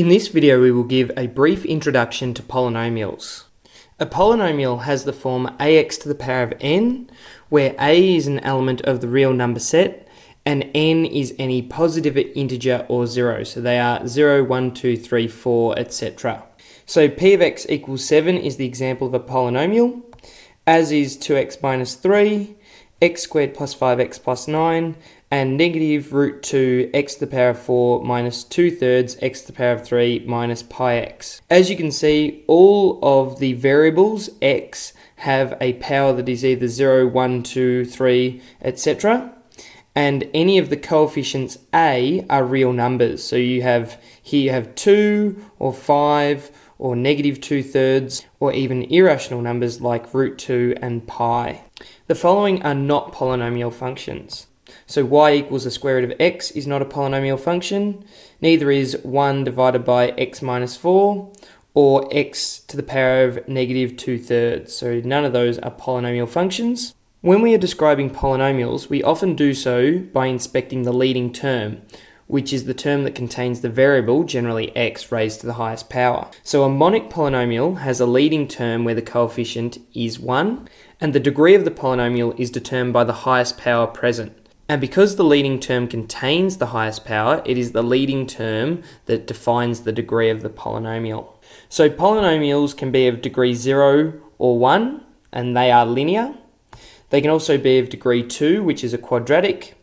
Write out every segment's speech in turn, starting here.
In this video, we will give a brief introduction to polynomials. A polynomial has the form ax to the power of n, where a is an element of the real number set, and n is any positive integer or zero. So they are 0, 1, 2, 3, 4, etc. So p of x equals 7 is the example of a polynomial, as is 2x minus 3, x squared plus 5x plus 9, and negative root 2 x to the power of 4 minus 2/3 x to the power of 3 minus pi x. As you can see, all of the variables x have a power that is either 0, 1, 2, 3, etc. And any of the coefficients a are real numbers. So you have 2 or 5 or negative 2/3 or even irrational numbers like root 2 and pi. The following are not polynomial functions. So y equals the square root of x is not a polynomial function, neither is 1 divided by x minus 4 or x to the power of negative 2/3. So none of those are polynomial functions. When we are describing polynomials, we often do so by inspecting the leading term, which is the term that contains the variable, generally x, raised to the highest power. So a monic polynomial has a leading term where the coefficient is 1, and the degree of the polynomial is determined by the highest power present. And because the leading term contains the highest power, it is the leading term that defines the degree of the polynomial. So polynomials can be of degree 0 or 1, and they are linear. They can also be of degree 2, which is a quadratic,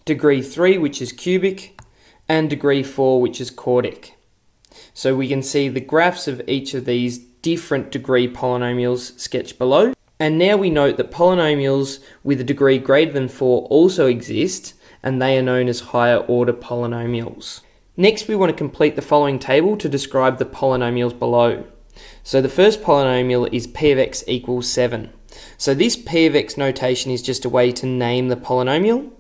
degree 3, which is cubic, and degree 4, which is chordic. So we can see the graphs of each of these different degree polynomials sketched below. And now we note that polynomials with a degree greater than 4 also exist, and they are known as higher order polynomials. Next, we want to complete the following table to describe the polynomials below. So the first polynomial is p of x equals 7. So this p of x notation is just a way to name the polynomial,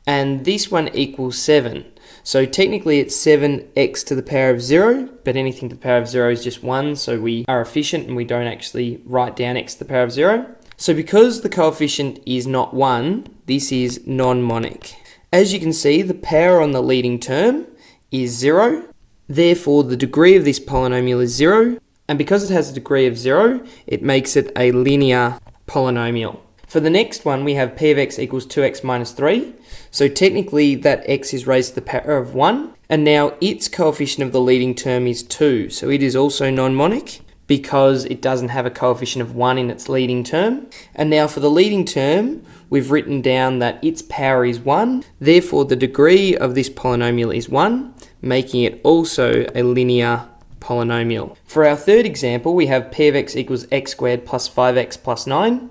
and this one equals 7. So technically it's 7x to the power of 0, but anything to the power of 0 is just 1, so we are efficient and we don't actually write down x to the power of 0. So because the coefficient is not 1, this is non-monic. As you can see, the power on the leading term is 0, therefore the degree of this polynomial is 0, and because it has a degree of 0, it makes it a linear polynomial. For the next one, we have p of x equals 2x minus 3. So technically that x is raised to the power of 1. And now its coefficient of the leading term is 2. So it is also non-monic because it doesn't have a coefficient of 1 in its leading term. And now for the leading term, we've written down that its power is 1. Therefore, the degree of this polynomial is 1, making it also a linear polynomial. For our third example, we have p of x equals x squared plus 5x plus 9.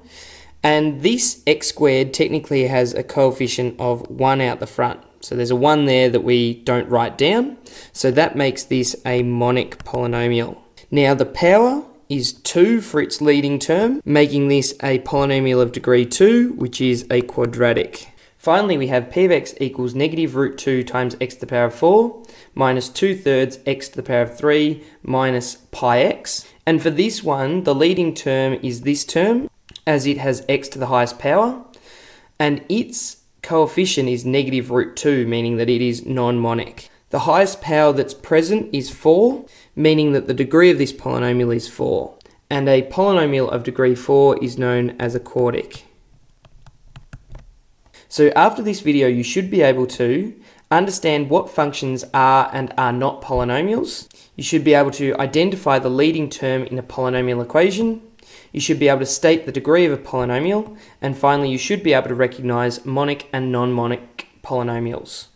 And this x squared technically has a coefficient of 1 out the front. So there's a 1 there that we don't write down. So that makes this a monic polynomial. Now the power is 2 for its leading term, making this a polynomial of degree 2, which is a quadratic. Finally, we have p of x equals negative root 2 times x to the power of 4 minus 2/3 x to the power of 3 minus pi x. And for this one, the leading term is this term, as it has x to the highest power, and its coefficient is negative root 2, meaning that it is non-monic. The highest power that's present is 4, meaning that the degree of this polynomial is 4, and a polynomial of degree 4 is known as a chordic. So after this video, you should be able to understand what functions are and are not polynomials. You should be able to identify the leading term in a polynomial equation. You should be able to state the degree of a polynomial, and finally you should be able to recognize monic and non-monic polynomials.